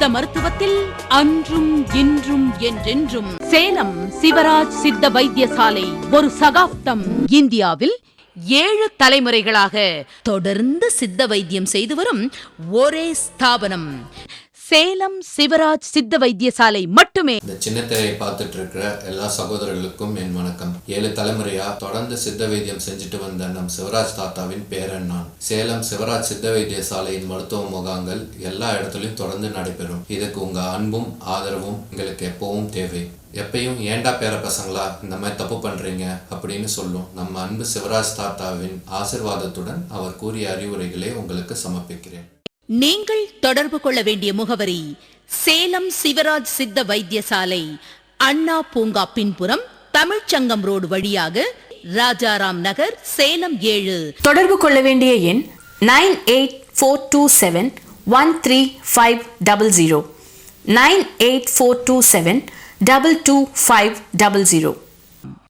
சித்த மருத்துவத்தில் அன்றும் இன்றும் என்றென்றும் சேலம் சிவராஜ் சித்த வைத்தியசாலை ஒரு சகாப்தம். இந்தியாவில் 7 தலைமுறைகளாக தொடர்ந்து சித்த வைத்தியம் செய்து வரும் ஒரே ஸ்தாபனம் சேலம் சிவராஜ் சித்த வைத்தியசாலை மட்டுமே. இந்த சின்ன திரையை பார்த்துட்டு இருக்கிற எல்லா சகோதரர்களுக்கும் என் வணக்கம். 7 தலைமுறையா தொடர்ந்து சித்த வைத்தியம் செஞ்சுட்டு வந்த நம் சிவராஜ் தாத்தாவின் பேரன் நான். சேலம் சிவராஜ் சித்த வைத்தியசாலையின் மருத்துவ முகாங்கள் எல்லா இடத்துலையும் தொடர்ந்து நடைபெறும். இதுக்கு உங்க அன்பும் ஆதரவும் எங்களுக்கு எப்பவும் தேவை. எப்பயும் ஏண்டா பேர பசங்களா இந்த மாதிரி தப்பு பண்றீங்க அப்படின்னு சொல்லும் நம்ம அன்பு சிவராஜ் தாத்தாவின் ஆசிர்வாதத்துடன் அவர் கூறிய அறிவுரைகளை உங்களுக்கு சமர்ப்பிக்கிறேன். நீங்கள் தொடர்பு கொள்ள வேண்டிய முகவரி சேலம் சிவராஜ் சித்த வைத்தியசாலை, அண்ணா பூங்கா பின்புறம், தமிழ்ச்சங்கம் ரோடு வழியாக ராஜாராம் நகர், சேலம் 7. தொடர்பு கொள்ள வேண்டிய எண் 9842713500 9842722500.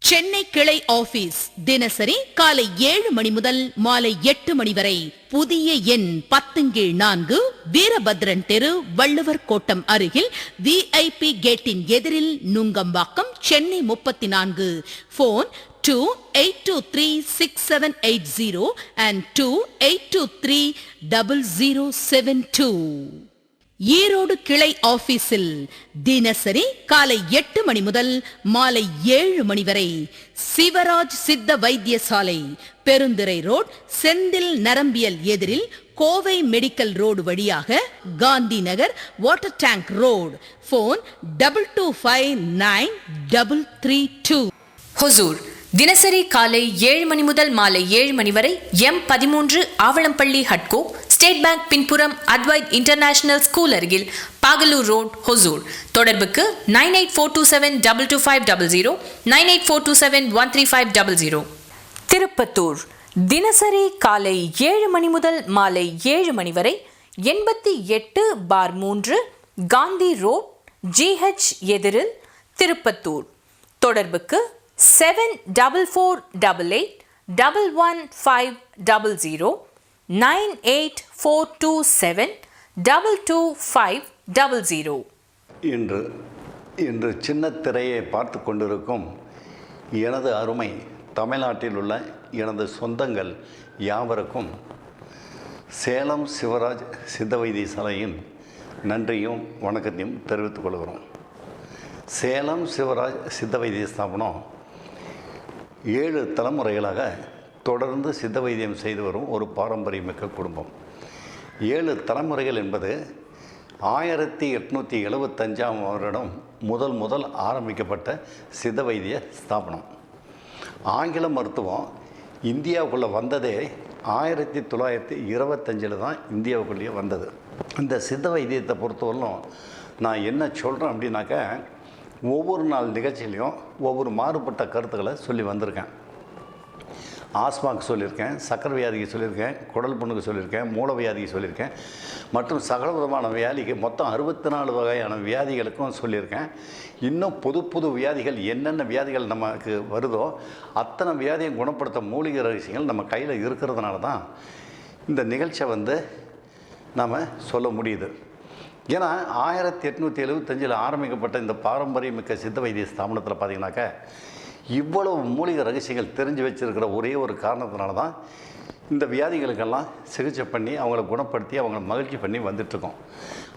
சென்னை கிளை ஆபீஸ் தினசரி காலை 7 மணி முதல் மாலை 8 மணி வரை. புதிய எண் 10/4, வீரபத்ரன் தெரு, வள்ளுவர் கோட்டம் அருகில், VIP கேட்டின் எதிரில், நுங்கம்பாக்கம், சென்னை 34. Phone 28236780 and 28230072. ஈரோடு கிளை ஆபீஸில் தினசரி காலை 8 மணி முதல் மாலை 7 மணி வரை. சிவராஜ் சித்த வைத்தியசாலை, பெருந்துறை ரோட், செந்தில் நரம்பியல் எதிரில், கோவை மெடிக்கல் ரோடு வழியாக, Gandhi Nagar, water tank road. Phone 22593332. Hosur தினசரி காலை 7 மணி முதல் மாலை 7 மணி வரை. M13 ஆவளம்பள்ளி ஹட்கோ, ஸ்டேட் பேங்க் பின்புறம், அத்வைத் இன்டர்நேஷனல் ஸ்கூல் அருகில், பாகலூர் ரோட், ஹொசூர். தொடர்புக்கு 9842722500 9842713500. திருப்பத்தூர் தினசரி காலை 7 மணி முதல் மாலை 7 மணி வரை. 88/3 காந்தி ரோட், GH எதிரில், திருப்பத்தூர். தொடர்புக்கு 7448111500 9842722500. இன்று சின்ன திரையை பார்த்து கொண்டிருக்கும் எனது அருமை தமிழ்நாட்டில் உள்ள எனது சொந்தங்கள் யாவருக்கும் சேலம் சிவராஜ் சித்த வைத்தியசாலையின் நன்றியும் வணக்கத்தையும் தெரிவித்துக் கொள்கிறோம். சேலம் சிவராஜ் சித்த வைத்திய ஸ்தாபனம் 7 தலைமுறைகளாக தொடர்ந்து சித்த வைத்தியம் செய்து வரும் ஒரு பாரம்பரியமிக்க குடும்பம். 7 தலைமுறைகள் என்பது 1875ஆம் வருடம் முதல் ஆரம்பிக்கப்பட்ட சித்த வைத்திய ஸ்தாபனம். ஆங்கில மருத்துவம் இந்தியாவுக்குள்ளே வந்ததே 1925 தான் இந்தியாவுக்குள்ளேயே வந்தது. இந்த சித்த வைத்தியத்தை பொறுத்தவரையிலும் நான் என்ன சொல்கிறேன் அப்படின்னாக்க, ஒவ்வொரு நாள் நிகழ்ச்சியிலையும் ஒவ்வொரு மாறுபட்ட கருத்துக்களை சொல்லி வந்திருக்கேன். ஆஸ்மாவுக்கு சொல்லியிருக்கேன், சக்கரை வியாதிக்கு சொல்லியிருக்கேன், குடல் புண்ணுக்கு சொல்லியிருக்கேன், மூல வியாதிக்கு சொல்லியிருக்கேன், மற்றும் சகல விதமான வியாதிக்கு மொத்தம் 64 வகையான வியாதிகளுக்கும் சொல்லியிருக்கேன். இன்னும் புது வியாதிகள் என்னென்ன வியாதிகள் நமக்கு வருதோ அத்தனை வியாதியை குணப்படுத்த மூலிகை ரகசியங்கள் நம்ம கையில் இருக்கிறதுனால தான் இந்த நிகழ்ச்சியை நாம் சொல்ல முடியுது. ஏன்னா 1875 ஆரம்பிக்கப்பட்ட இந்த பாரம்பரியமிக்க சித்த வைத்திய ஸ்தாபனத்தில் பார்த்திங்கனாக்கா இவ்வளவு மூலிகை ரகசியங்கள் தெரிஞ்சு வச்சுருக்கிற ஒரே ஒரு காரணத்தினால தான் இந்த வியாதிகளுக்கெல்லாம் சிகிச்சை பண்ணி அவங்கள குணப்படுத்தி அவங்கள மகிழ்ச்சி பண்ணி வந்துட்டுருக்கோம்.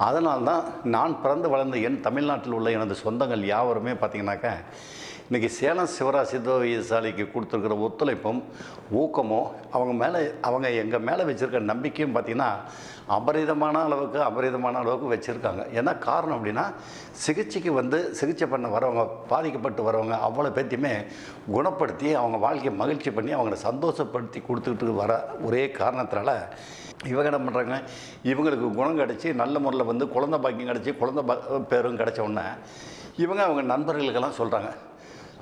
அதனால தான் நான் பிறந்து வளர்ந்த என் தமிழ்நாட்டில் உள்ள எனது சொந்தங்கள் யாவருமே பார்த்திங்கனாக்கா இன்றைக்கி சேலம் சிவராஜ் சித்த வைத்தியசாலைக்கு கொடுத்துருக்கிற ஒத்துழைப்பும் ஊக்கமும் அவங்க எங்கள் மேலே வச்சுருக்க நம்பிக்கையும் பார்த்திங்கன்னா அபரிதமான அளவுக்கு வச்சுருக்காங்க. என்ன காரணம் அப்படின்னா, சிகிச்சை பண்ண வரவங்க, பாதிக்கப்பட்டு வரவங்க அவ்வளோ பேத்தையுமே குணப்படுத்தி அவங்க வாழ்க்கையை மகிழ்ச்சி பண்ணி அவங்கள சந்தோஷப்படுத்தி கொடுத்துக்கிட்டு வர ஒரே காரணத்தினால இவங்க என்ன பண்ணுறாங்க, இவங்களுக்கு குணம் கிடச்சி நல்ல முறையில் குழந்தை பாக்கியம் கிடச்சி குழந்தை பேரும் கிடச்ச உடனே அவங்க நண்பர்களுக்கெல்லாம் சொல்கிறாங்க.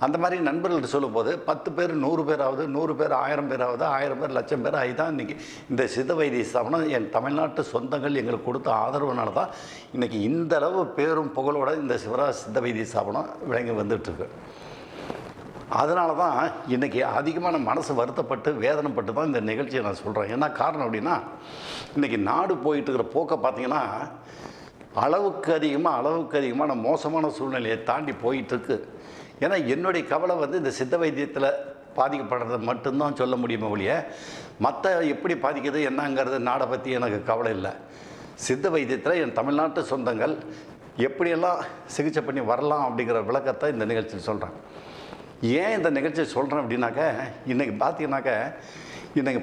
அந்த மாதிரி நண்பர்கள்ட்ட சொல்லும்போது 10 பேர் 100 பேராவது, 100 பேர் 1000 பேராவது, 1000 பேர் லட்சம் பேர் ஆகி தான் இன்றைக்கி இந்த சித்த வைத்திய ஸ்தாபனம் என் தமிழ்நாட்டு சொந்தங்கள் எங்களுக்கு கொடுத்த ஆதரவுனால தான் இன்றைக்கி இந்த அளவு பேரும் புகழோட இந்த சிவராஜ் சித்த வைத்திய ஸ்தாபனம் விளங்கி வந்துட்டுருக்கு. அதனால தான் இன்றைக்கி அதிகமான மனசு வருத்தப்பட்டு வேதனைப்பட்டு தான் இந்த நிகழ்ச்சியை நான் சொல்கிறேன். என்ன காரணம் அப்படின்னா, இன்றைக்கி நாடு போயிட்டு இருக்கிற போக்கை பார்த்திங்கன்னா அளவுக்கு அதிகமான மோசமான சூழ்நிலையை தாண்டி போயிட்டுருக்கு. ஏன்னா என்னுடைய கவலை வந்து இந்த சித்த வைத்தியத்தில் பாதிக்கப்படுறது மட்டும்தான் சொல்ல முடியுமே ஒழிய மற்ற எப்படி பாதிக்குது என்னங்கிறது நாடை பற்றி எனக்கு கவலை இல்லை. சித்த வைத்தியத்தில் என் தமிழ்நாட்டு சொந்தங்கள் எப்படியெல்லாம் சிகிச்சை பண்ணி வரலாம் அப்படிங்கிற விளக்கத்தை இந்த நிகழ்ச்சியில் சொல்கிறேன். ஏன் இந்த நிகழ்ச்சியை சொல்கிறேன் அப்படின்னாக்க, இன்றைக்கி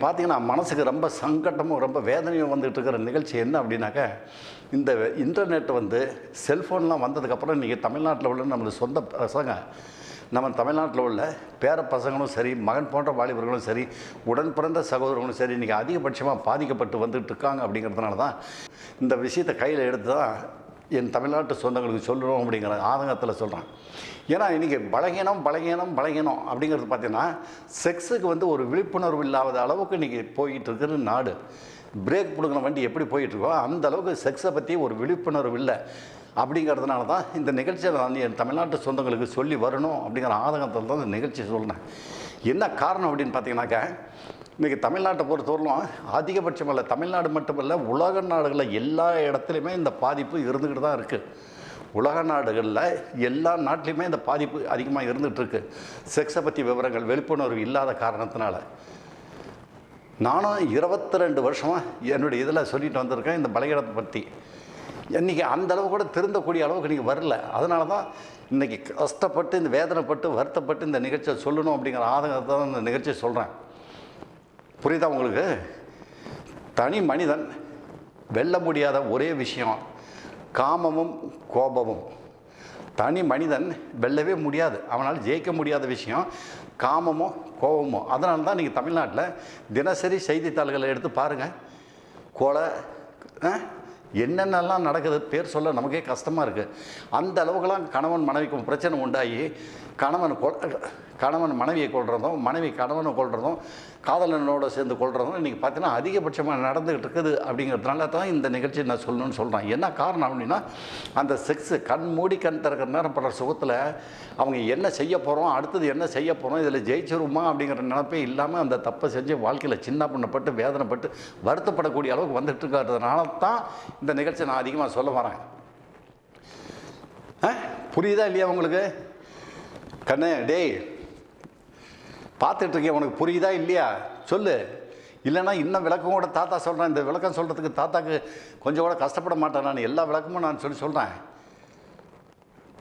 பார்த்தீங்கன்னா மனசுக்கு ரொம்ப சங்கட்டமும் ரொம்ப வேதனையும் வந்துகிட்டு இருக்கிற நிகழ்ச்சி என்ன அப்படின்னாக்க, இந்த இன்டர்நெட் வந்து செல்ஃபோன்லாம் வந்ததுக்கப்புறம் இன்றைக்கி தமிழ்நாட்டில் உள்ள நம்மளோட சொந்த பசங்க, நம்ம தமிழ்நாட்டில் உள்ள பேர பசங்களும் சரி, மகன் போன்ற வாலிபர்களும் சரி, உடன் பிறந்த சகோதரர்களும் சரி, இன்றைக்கி அதிகபட்சமாக பாதிக்கப்பட்டு வந்துட்டு இருக்காங்க. அப்படிங்கிறதுனால தான் இந்த விஷயத்தை கையில் எடுத்து தான் என் தமிழ்நாட்டு சொந்தங்களுக்கு சொல்லணும் அப்படிங்கிற ஆதங்கத்தில் சொல்கிறேன். ஏன்னா இன்றைக்கி பலகீனம் அப்படிங்கிறது பார்த்திங்கன்னா செக்ஸுக்கு வந்து ஒரு விழிப்புணர்வு இல்லாத அளவுக்கு இன்றைக்கி போய்கிட்டு இருக்கிற நாடு. பிரேக் பிடுங்கின வண்டி எப்படி போயிட்டுருக்கோ அந்த அளவுக்கு செக்ஸை பற்றி ஒரு விழிப்புணர்வு இல்லை. அப்படிங்கிறதுனால தான் இந்த நிகழ்ச்சியை நான் என் தமிழ்நாட்டு சொந்தங்களுக்கு சொல்லி வரணும் அப்படிங்கிற ஆதங்கத்தில் தான் இந்த நிகழ்ச்சி சொல்கிறேன். என்ன காரணம் அப்படின்னு பார்த்தீங்கன்னாக்கா, இன்றைக்கி தமிழ்நாட்டை பொறுத்தவரையிலும் அதிகபட்சமல்ல, தமிழ்நாடு மட்டுமல்ல, உலக நாடுகளில் எல்லா இடத்துலையுமே இந்த பாதிப்பு இருந்துக்கிட்டு தான் இருக்குது. உலக நாடுகளில் எல்லா நாட்டிலையுமே இந்த பாதிப்பு அதிகமாக இருந்துகிட்ருக்கு. செக்ஸை பற்றி விவரங்கள் விழிப்புணர்வு இல்லாத காரணத்தினால. நானும் 22 வருஷமாக என்னுடைய இதில் சொல்லிட்டு வந்திருக்கேன் இந்த பலகீனத்தை பற்றி. இன்றைக்கி அந்தளவு கூட திருந்தக்கூடிய அளவுக்கு இன்றைக்கி வரல. அதனால தான் இன்றைக்கி கஷ்டப்பட்டு இந்த வேதனைப்பட்டு வருத்தப்பட்டு இந்த நிகழ்ச்சியை சொல்லணும் அப்படிங்கிற ஆதங்கத்தை தான் இந்த நிகழ்ச்சியை சொல்கிறேன். புரியுதா உங்களுக்கு? தனி மனிதன் வெல்ல முடியாத ஒரே விஷயம் காமமும் கோபமும். தனி மனிதன் வெல்லவே முடியாது, அவனால் ஜெயிக்க முடியாத விஷயம் காமமோ கோபமோ. அதனால தான் நீங்கள் தமிழ்நாட்டில் தினசரி செய்தித்தாள்களை எடுத்து பாருங்கள். கொலை என்னென்னலாம் நடக்குது பேர் சொல்ல நமக்கே கஷ்டமாக இருக்குது. அந்த அளவுக்குலாம் கணவன் மனைவிக்கும் பிரச்சனை உண்டாகி கணவன் மனைவியை கொள்றதும், மனைவி கணவனை கொள்றதும், காதலனோடு சேர்ந்து கொள்றதும் இன்றைக்கி பார்த்தீங்கன்னா அதிகபட்சமாக நடந்துகிட்டு இருக்குது. அப்படிங்கிறதுனால தான் இந்த நிகழ்ச்சி நான் சொல்லணும்னு சொல்கிறேன். என்ன காரணம் அப்படின்னா, அந்த செக்ஸு கண் மூடி கண் திறக்கிற நேரம் படுற சுகத்தில் அவங்க என்ன செய்ய போகிறோம், அடுத்தது என்ன செய்ய போகிறோம், இதில் ஜெயிச்சிருமா அப்படிங்கிற நினைப்பே இல்லாமல் அந்த தப்பை செஞ்சு வாழ்க்கையில் சின்ன பண்ணப்பட்டு வேதனைப்பட்டு வருத்தப்படக்கூடிய அளவுக்கு வந்துட்டு இருக்கிறதுனால தான் இந்த நிகழ்ச்சி நான் அதிகமாக சொல்ல வரேன். புரியுதா இல்லையா உங்களுக்கு? கண்ணே டேய் பார்த்துட்ருக்கேன், உனக்கு புரியுதா இல்லையா சொல்லு. இல்லைன்னா இன்னும் விளக்கம் கூட தாத்தா சொல்கிறேன். இந்த விளக்கம் சொல்கிறதுக்கு தாத்தாக்கு கொஞ்சம் கூட கஷ்டப்பட மாட்டேன். நான் எல்லா விளக்கமும் நான் சொல்கிறேன்.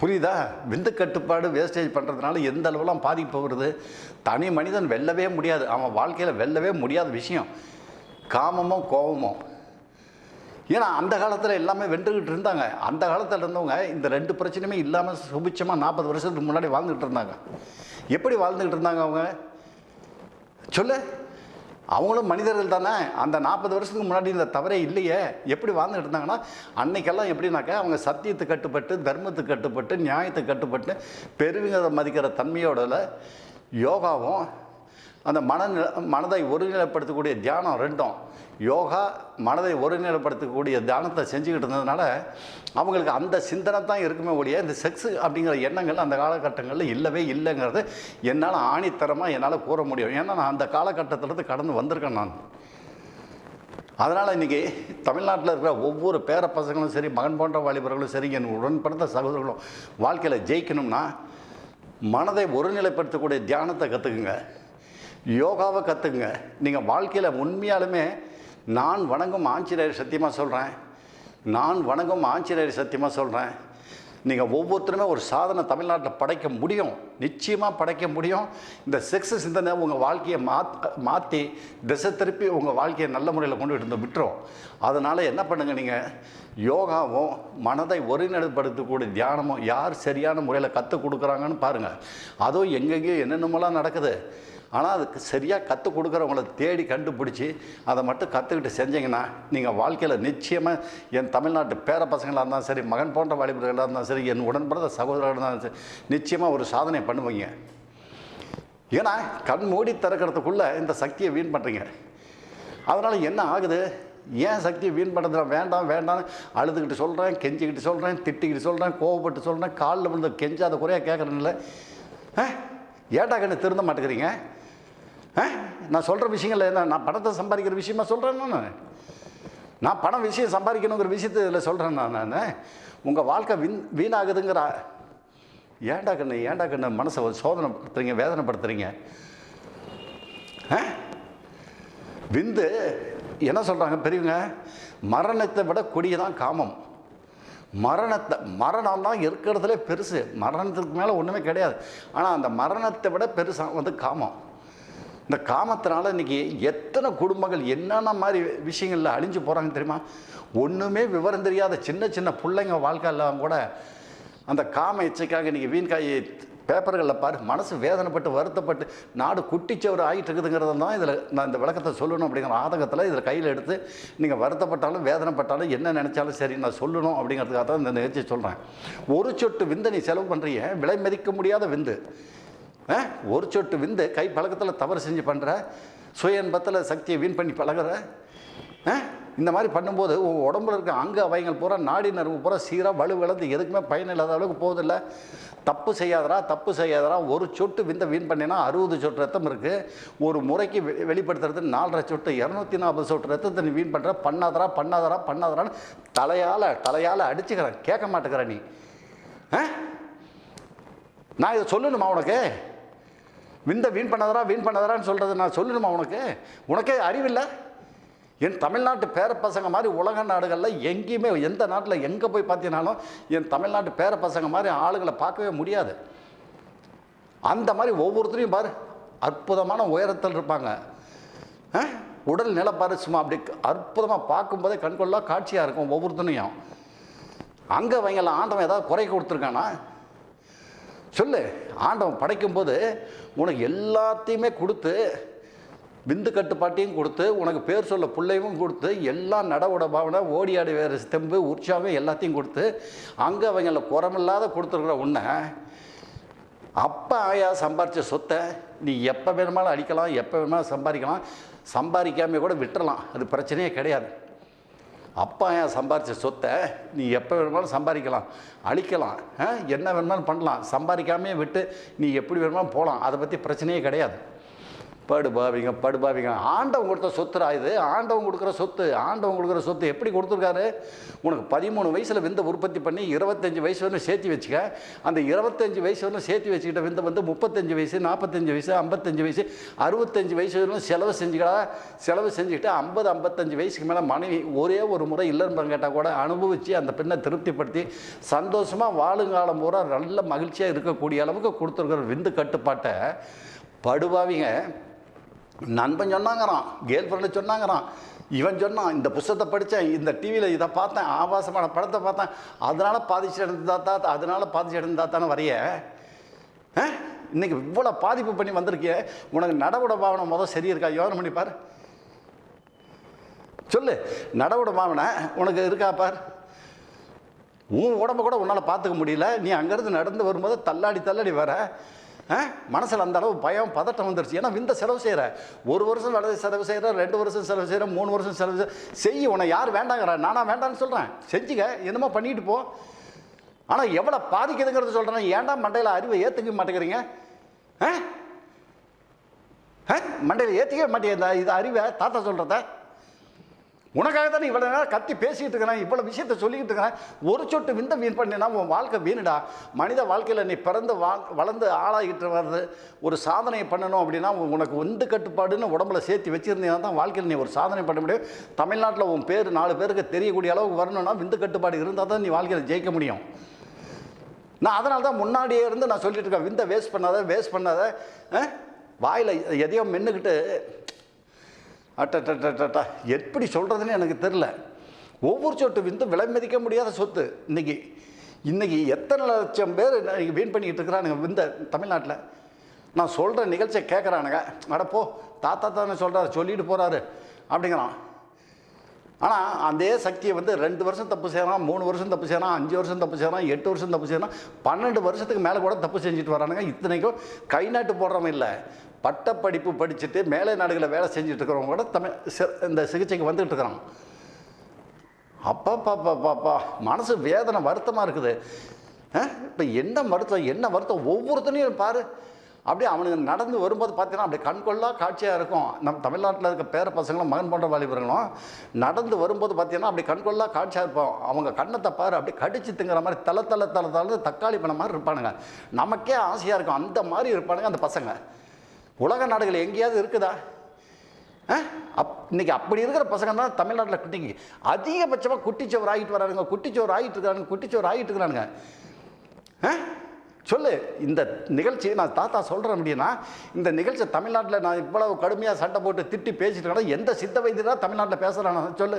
புரியுதா? விந்து கட்டுப்பாடு வேஸ்டேஜ் பண்ணுறதுனால எந்த அளவுலாம் பாதிப்பு வருது. தனி மனிதன் வெல்லவே முடியாது, அவன் வாழ்க்கையில் வெல்லவே முடியாத விஷயம் காமமோ கோபமோ. ஏன்னா அந்த காலத்தில் எல்லாமே வென்றுக்கிட்டு இருந்தாங்க. அந்த காலத்தில் இருந்தவங்க இந்த 2 பிரச்சனையுமே இல்லாமல் சுபிட்சமாக 40 வருஷத்துக்கு முன்னாடி வாழ்ந்துக்கிட்டு இருந்தாங்க. எப்படி வாழ்ந்துக்கிட்டு இருந்தாங்க அவங்க சொல்லு? அவங்களும் மனிதர்கள் தானே. அந்த 40 வருஷத்துக்கு முன்னாடி இந்த தவறே இல்லையே. எப்படி வாழ்ந்துட்டு இருந்தாங்கன்னா, அன்னைக்கெல்லாம் எப்படின்னாக்கா அவங்க சத்தியத்துக்கு கட்டுப்பட்டு, தர்மத்துக்கு கட்டுப்பட்டு, நியாயத்துக்கு கட்டுப்பட்டு, பெருவிங்கதை மதிக்கிற தன்மையோட யோகாவும் அந்த மனதை ஒருநிலைப்படுத்தக்கூடிய தியானம் ரெண்டும், யோகா மனதை ஒருநிலைப்படுத்தக்கூடிய தியானத்தை செஞ்சுக்கிட்டு இருந்ததுனால அவங்களுக்கு அந்த சிந்தனை தான் இருக்குமே ஒழிய இந்த செக்ஸு அப்படிங்கிற எண்ணங்கள் அந்த காலகட்டங்களில் இல்லவே இல்லைங்கிறது என்னால் ஆணித்தரமாக என்னால் கூற முடியும். ஏன்னா நான் அந்த காலகட்டத்திலேருந்து கடந்து வந்திருக்கேன் நான். அதனால் இன்றைக்கி தமிழ்நாட்டில் இருக்கிற ஒவ்வொரு பேர பசங்களும் சரி, மகன் போன்ற வாலிபர்களும் சரி, என் உடன்பிறந்த சகோதரர்களும் வாழ்க்கையில் ஜெயிக்கணும்னா மனதை ஒருநிலைப்படுத்தக்கூடிய தியானத்தை கற்றுக்குங்க, யோகாவை கற்றுக்குங்க. நீங்கள் வாழ்க்கையில் உண்மையாலுமே நான் வணங்கும் ஆஞ்சநேயர் சத்தியமாக சொல்கிறேன், நீங்கள் ஒவ்வொருத்தருமே ஒரு சாதனை தமிழ்நாட்டில் படைக்க முடியும், நிச்சயமாக படைக்க முடியும். இந்த செக்ஸ் சிந்தனை உங்கள் வாழ்க்கையை மாற்றி திசை திருப்பி உங்கள் வாழ்க்கையை நல்ல முறையில் கொண்டு வந்து விட்டுரும். அதனால் என்ன பண்ணுங்கள், நீங்கள் யோகாவும் மனதை ஒருநிலைப்படுத்தக்கூடிய தியானமும் யார் சரியான முறையில் கற்றுக் கொடுக்குறாங்கன்னு பாருங்கள். அதுவும் எங்கெங்கேயோ என்னென்னமெல்லாம் நடக்குது. ஆனால் அதுக்கு சரியாக கற்றுக் கொடுக்குறவங்கள தேடி கண்டுபிடிச்சி அதை மட்டும் கற்றுக்கிட்டு செஞ்சிங்கன்னா நீங்கள் வாழ்க்கையில் நிச்சயமாக என் தமிழ்நாட்டு பேர பசங்களாக இருந்தாலும் சரி, மகன் போன்ற வாலிபர்களாக இருந்தாலும் சரி, என் உடன்பிறந்த சகோதரர்களாக இருந்தாலும் சரி, நிச்சயமாக ஒரு சாதனை பண்ணுவீங்க. ஏன்னா கண் மூடி திறக்கிறதுக்குள்ளே இந்த சக்தியை வீண் பண்ணுறீங்க. அதனால் என்ன ஆகுது, ஏன் சக்தியை வீண் பண்ணுறது? வேண்டாம் அழுதுகிட்டு சொல்கிறேன், கெஞ்சிக்கிட்டு சொல்கிறேன், திட்டிக்கிட்டு சொல்கிறேன், கோவப்பட்டு சொல்கிறேன், காலில் விழுந்து கெஞ்சாத குறையாக கேட்குறேன்ல. ஏட்டா கண்ணு திருந்த மாட்டேங்கிறீங்க? நான் சொல்கிற விஷயங்கள் என்ன, நான் பணத்தை சம்பாதிக்கிற விஷயமா சொல்கிறேன். நான் பணம் விஷயம் சம்பாதிக்கணுங்கிற விஷயத்தை இதில் சொல்கிறேன். நான் உங்கள் வாழ்க்கை வீணாகுதுங்கிற. ஏண்டா கண்ணு மனசை சோதனைப்படுத்துறீங்க, வேதனைப்படுத்துறீங்க. விந்து என்ன சொல்கிறாங்க பெரியவங்க, மரணத்தை விட கொடியதான் காமம். மரணம் தான் இருக்கிறதுலே பெருசு. மரணத்துக்கு மேலே ஒன்றுமே கிடையாது. ஆனால் அந்த மரணத்தை விட பெருசாக வந்து காமம். இந்த காமத்தினால இன்றைக்கி எத்தனை குடும்பங்கள் என்னென்ன மாதிரி விஷயங்களில் அழிஞ்சு போகிறாங்க தெரியுமா? ஒன்றுமே விவரம் தெரியாத சின்ன சின்ன பிள்ளைங்க வாழ்க்கையெல்லாம் கூட அந்த காம இச்சைக்காக இன்றைக்கி வீண்காய் பேப்பர்களில் பாரு, மனசு வேதனைப்பட்டு வருத்தப்பட்டு நாடு குட்டிச்சவர் ஆகிட்டு இருக்குதுங்கிறது தான் இதில் நான் இந்த விளக்கத்தை சொல்லணும் அப்படிங்கிற ஆதங்கத்தில் இதில் கையில் எடுத்து நீங்கள் வருத்தப்பட்டாலும் வேதனைப்பட்டாலும் என்ன நினச்சாலும் சரி நான் சொல்லணும் அப்படிங்கிறதுக்காக தான் இந்த நிகழ்ச்சி சொல்கிறேன். ஒரு சொட்டு விந்தை நீ செலவு பண்ணுறீங்க, விலை மதிக்க முடியாத விந்து. ஒரு சொட்டு விந்து கை பழக்கத்தில் தவறு செஞ்சு பண்ணுற, சுய இன்பத்தில் சக்தியை வீண் பண்ணி பழகிற. இந்த மாதிரி பண்ணும்போது உங்கள் உடம்புல இருக்க அங்க அவைகள் பூரா நாடி நரம்பு பூரா சீராக வலுவிழந்து எதுக்குமே பயனில்லாத அளவுக்கு போகுதில்ல. தப்பு செய்யாதரா. ஒரு சொட்டு விந்தை வீண் பண்ணினா 60 சொட்டு ரத்தம் இருக்குது. ஒரு முறைக்கு வெளிப்படுத்துறது 4.5 சொட்டு 240 சொட்டு ரத்தத்தை நீ வீண் பண்ணுற. பண்ணாதரான்னு தலையால் அடிச்சுக்கிறேன். கேட்க மாட்டேங்கிற நீ. நான் இதை சொல்லணுமா உனக்கு? விந்தை வீண் பண்ணாதரான்னு சொல்கிறது நான் சொல்லணுமா உனக்கு? உனக்கே அறிவில்லை. என் தமிழ்நாட்டு பேர பசங்க மாதிரி உலக நாடுகளில் எங்கேயுமே எந்த நாட்டில் எங்கே போய் பார்த்தீங்கன்னாலும் என் தமிழ்நாட்டு பேர பசங்க மாதிரி ஆளுகளை பார்க்கவே முடியாது. அந்த மாதிரி ஒவ்வொருத்தரையும் பாரு, அற்புதமான உயரத்தில் இருப்பாங்க. உடல் நிலப்பாரு சும்மா அப்படி அற்புதமாக பார்க்கும்போதே கண்கொள்ளா காட்சியாக இருக்கும் ஒவ்வொருத்தனையும். அங்கே அவங்களாம் ஆண்டவன் ஏதாவது குறை கொடுத்துருக்கானா சொல்லு. ஆண்டவன் படைக்கும்போது உனக்கு எல்லாத்தையுமே கொடுத்து, விந்து கட்டுப்பாட்டையும் கொடுத்து, உனக்கு பேர் சொல்ல பிள்ளையும் கொடுத்து, எல்லாம் நடவுட பாவனை ஓடி ஆடி வேறு தெம்பு உற்சாகம் எல்லாத்தையும் கொடுத்து, அங்கே அவங்கள குறமில்லாத கொடுத்துருக்குற உன்னை அப்பா ஆயா சம்பாரித்த சொத்தை நீ எப்போ வேணுமாலும் அடிக்கலாம், எப்போ வேணுமாலும் சம்பாதிக்கலாம். சம்பாதிக்காமல் கூட விட்டுறலாம், அது பிரச்சனையே கிடையாது. அப்பா ஆயா சம்பாரித்த சொத்தை நீ எப்போ வேணுமாலும் சம்பாதிக்கலாம், அழிக்கலாம், என்ன வேணுமாலும் பண்ணலாம். சம்பாதிக்காமே விட்டு நீ எப்படி வேணுமாலும் போகலாம், அதை பற்றி பிரச்சனையே கிடையாது. படுபாவிங்க ஆண்டவன் கொடுத்த சொத்துரா இது. ஆண்டவன் கொடுக்குற சொத்து எப்படி கொடுத்துருக்காரு? உனக்கு 13 வயசில் விந்தை உற்பத்தி பண்ணி 25 வயசு வரலும் சேர்த்து வச்சுக்க. அந்த 25 வயசு வரலும் சேர்த்து வச்சுக்கிட்ட விந்தை வந்து 35 வயசு 45 வயசு 55 வயசு 65 வயசு வரலும் செலவு செஞ்சுக்கிட்டு 50-55 வயசுக்கு மேலே மனைவி ஒரே ஒரு முறை இல்லைன்னு கேட்டால் கூட அனுபவித்து அந்த பெண்ணை திருப்திப்படுத்தி சந்தோஷமாக வாழுங்காலம் பூரா நல்ல மகிழ்ச்சியாக இருக்கக்கூடிய அளவுக்கு கொடுத்துருக்குற விந்து கட்டுப்பாட்டை படுபாவிங்க நண்பன் சொன்னாங்கிறான், கேர்ள் ஃப்ரெண்டு சொன்னாங்கிறான், இவன் சொன்னான், இந்த புத்தகத்தை படித்தேன், இந்த டிவியில் இதை பார்த்தேன், ஆபாசமான படத்தை பார்த்தேன், அதனால் பாதிச்சு எடுத்தாத்தானே வரைய. இன்றைக்கி இவ்வளோ பாதிப்பு பண்ணி வந்திருக்கிய. உனக்கு நடவுட பாவனை முதல் சரி இருக்கா? யோசனை பண்ணி பார். சொல்லு, நடவுட பாவனை உனக்கு இருக்கா பார். உன் உடம்பை கூட உன்னால் பார்த்துக்க முடியல. நீ அங்கேருந்து நடந்து வரும்போது தள்ளாடி வர. மனசில் அந்த அளவு பயம் பதட்டம் வந்துருச்சு. ஏன்னா விந்த செலவு செய்கிற, 1 வருஷம் செலவு செய்கிற, 2 வருஷம் செலவு செய்கிற, 3 வருஷம் செலவு செய்ய. உன்னை யார் வேண்டாங்கிற? நானா வேண்டான்னு சொல்கிறேன். செஞ்சுக்க, என்னமோ பண்ணிட்டு போ. ஆனால் எவ்வளோ பாதிக்குதுங்கிறது சொல்கிறேன். ஏன்டா மண்டையில் அறிவை ஏற்றுக்க மாட்டேங்கிறீங்க? மண்டையில் ஏற்றிக்கவே மாட்டேங்க இது அறிவை. தாத்தா சொல்கிறத உனக்காக தான் இவ்வளோ நேரம் கத்தி பேசிகிட்டு இருக்கிறேன், இவ்வளோ விஷயத்த சொல்லிக்கிட்டு இருக்கிறேன். ஒரு சொட்டு விந்த வீண் பண்ணினா உன் வாழ்க்கை வீணுடா. மனித வாழ்க்கையில் நீ பிறந்து வளர்ந்து ஆளாகிட்டு வர்றது ஒரு சாதனை பண்ணணும் அப்படின்னா உனக்கு விந்து கட்டுப்பாடுன்னு உடம்புல சேர்த்து வச்சுருந்தீங்கன்னா தான் வாழ்க்கையில் நீ ஒரு சாதனை பண்ண முடியும். தமிழ்நாட்டில் உன் பேர் 4 பேருக்கு தெரியக்கூடிய அளவுக்கு வரணும்னா விந்து கட்டுப்பாடு இருந்தால் தான் நீ வாழ்க்கையில் ஜெயிக்க முடியும். நான் அதனால தான் முன்னாடியே இருந்து நான் சொல்லிட்டு இருக்கேன், விந்தை வேஸ்ட் பண்ணாத. வாயில் எதையும் மென்னுக்கிட்டு அட்டா எப்படி சொல்கிறதுன்னு எனக்கு தெரில. ஒவ்வொரு சொட்டு விந்து விலை மதிக்க முடியாத சொத்து. இன்றைக்கி எத்தனை லட்சம் பேர் வீண் பண்ணிக்கிட்டு இருக்கிறானுங்க விந்த தமிழ்நாட்டில். நான் சொல்கிற நிகழ்ச்சியை கேட்குறானுங்க, அடப்போ தாத்தா தானே சொல்கிறாரு, சொல்லிட்டு போகிறாரு அப்படிங்கிறான். ஆனால் அதே சக்தியை வந்து 2 வருஷம் தப்பு செய்யறான், 3 வருஷம் தப்பு செய்யறான், 5 வருஷம் தப்பு செய்யறான், 8 வருஷம் தப்பு செய்யறான், 12 வருஷத்துக்கு மேலே கூட தப்பு செஞ்சுட்டு வரானுங்க. இத்தனைக்கும் கை நாட்டு போடுறவன் இல்லை, பட்டப்படிப்பு படிச்சுட்டு மேலே நாடுகளில் வேலை செஞ்சுட்டு இருக்கிறவங்க கூட இந்த சிகிச்சைக்கு வந்துட்டு இருக்கிறான். அப்பா மனசு வேதனை வருத்தமாக இருக்குது. இப்போ என்ன வருத்தம் ஒவ்வொருத்தனையும் பாரு. அப்படியே அவனுங்க நடந்து வரும்போது பார்த்தீங்கன்னா அப்படி கண்கொள்ளா காட்சியாக இருக்கும். நம்ம தமிழ்நாட்டில் இருக்க பேர பசங்களும் மகன் போன்ற வாலிபர்களும் நடந்து வரும்போது பார்த்தீங்கன்னா அப்படி கண்கொள்ளா காட்சியாக இருப்போம். அவங்க கண்ணத்தை பாரு அப்படி கடிச்சு திங்குற மாதிரி தலை தக்காளி பண்ண மாதிரி இருப்பானுங்க. நமக்கே ஆசையாக இருக்கும். அந்த மாதிரி இருப்பானுங்க அந்த பசங்க. உலக நாடுகள் எங்கேயாவது இருக்குதா? இன்னைக்கு அப்படி இருக்கிற பசங்க தான் தமிழ்நாட்டில் குட்டிங்க அதிகபட்சமாக குட்டிச்சோறு ஆகிட்டு வரானுங்க. குட்டிச்சோறு ஆகிட்டு இருக்கிறானுங்க. சொல்லு, இந்த நிகழ்ச்சி நான் தாத்தா சொல்கிறேன் அப்படின்னா, இந்த நிகழ்ச்சி தமிழ்நாட்டில் நான் இவ்வளவு கடுமையாக சண்டை போட்டு திட்டி பேசிட்டு இருக்கேன். எந்த சித்த வைத்தியராக தமிழ்நாட்டில் பேசுகிறான சொல்லு.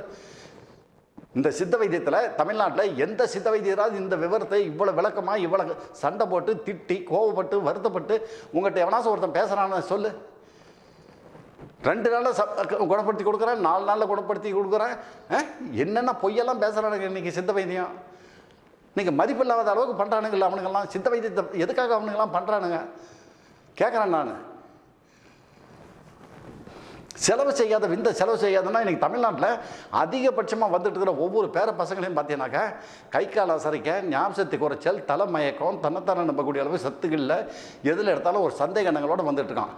இந்த சித்த வைத்தியத்தில் தமிழ்நாட்டில் எந்த சித்த வைத்தியராக இந்த விவரத்தை இவ்வளோ விளக்கமாக இவ்வளோ சண்டை போட்டு திட்டி கோவப்பட்டு வருத்தப்பட்டு உங்கள்கிட்ட எவனாச்சும் ஒருத்தன் பேசுகிறான்னு சொல்லு. 2 நாளில் குணப்படுத்தி கொடுக்குறேன், 4 நாளில் குணப்படுத்தி கொடுக்குறேன். என்னென்ன பொய்யெல்லாம் பேசுகிறானுங்க இன்றைக்கி சித்த வைத்தியம். இன்றைக்கி மதிப்பில்லாத அளவுக்கு பண்ணுறானுங்கள அவனுங்கெல்லாம். சித்த வைத்தியத்தை எதுக்காக அவனுங்கெல்லாம் பண்ணுறானுங்க கேட்குறேன் நான். செலவு செய்யாதுன்னா இன்றைக்கி தமிழ்நாட்டில் அதிகபட்சமாக வந்துட்டு இருக்கிற ஒவ்வொரு பேர பசங்களையும் பார்த்தீங்கன்னாக்கா கை கால் அசரிக்க, ஞாபகத்தை குறைச்சல், தலைமயக்கம், தன்னைத்தானே நம்பக்கூடிய அளவு சத்துக்களில் எதில் எடுத்தாலும் ஒரு சந்தேக எண்ணங்களோடு வந்துட்டுருக்கான்.